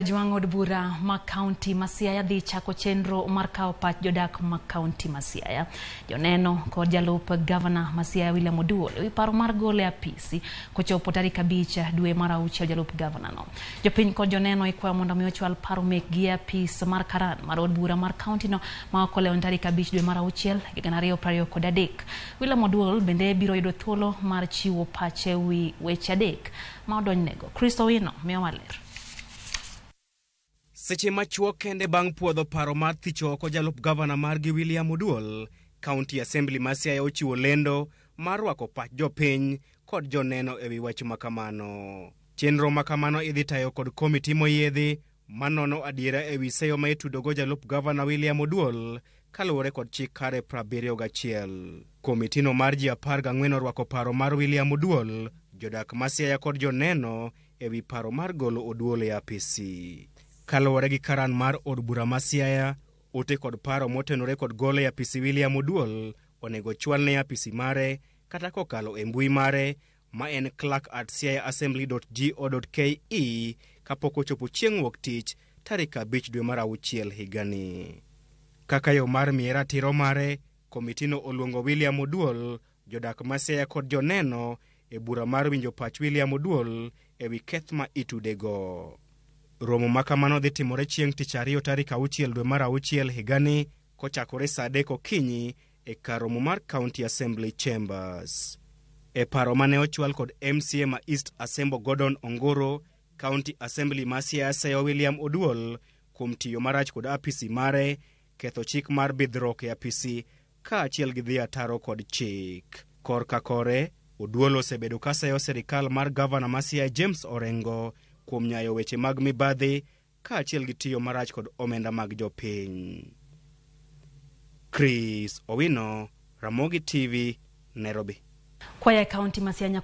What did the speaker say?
Jwang od bura ma county ma Siaya dhi chako chenro mar kawo pach jodak ma county ma Siaya. Joneno kod jalup governor ma Siaya William Oduol ewi paro mar golo e apisi kochopo tarik 5 dwe mar 6 jalup governor no. Jopiny kod joneno ikwayo mondo mi ochwal paro mekgi e apis mar karan mar od bura mar county no ma okolewo tarik 5 dwe mar 6 2023. William Oduol bende biro yudo thuolo mar chiwo pache wi weche adek ma odonjnego. Kristo Wino miyo maler. Seche machuok kende bang' puodho paro mar thicho oko jalup governor margi William Oduol, County Assembly ma Siaya ochiwo lendo mar rwako pach jopiny kod joneno ewi wach makamano. Chenro makamano idhi tayo kod komiti moyiedhi manono adiera ewi seyo ma itudogo jalup governor William Oduol kaluwore kod chik kare 71. Komitino mar ji 14 orwako paro mar William Oduol, jodak ma Siaya kod joneno ewi paro mar golo Oduol e apisi. Kaluwore gi karan mar od bura ma Siaya, ote kod paro motenore kod golo e apisi William Oduol onego chwal ne apisi mare kata kokalo e mbui mare ma en clerk@siayaassembly.go.ke kapok ochopo chieng' wuok tich tarik 5 dwe mar 6 higani. Kaka yo mar miye ratiro mare, komitino oluongo William Oduol, jodak ma Siaya kod joneno e bura mar winjo pach William Oduol ewi keth ma itudego. Romo makamano dhi timore chieng' tich 2 tarik 6 dwe mar 6 higani kochakore saa 3 okinyi e kar romo mar County Assembly Chambers. E paro mane ochwal kod MCA ma East Asembo Gordon Ongoro, County Assembly ma Siaya seyo William Oduol kuom tiyo marach kod apisi mare, ketho chik mar bidhruok e apisi kaachiel gi dhi ataro kod chik. Kor ka kore, Oduol osebedo ka seyo serikal mar governor ma Siaya James Orengo kuom nyayo weche mag mibadhi kaachiel gi tiyo marach kod omenda mag jopiny. Chris Owino, Ramogi TV, Nairobi. Kwaya county ma Siaya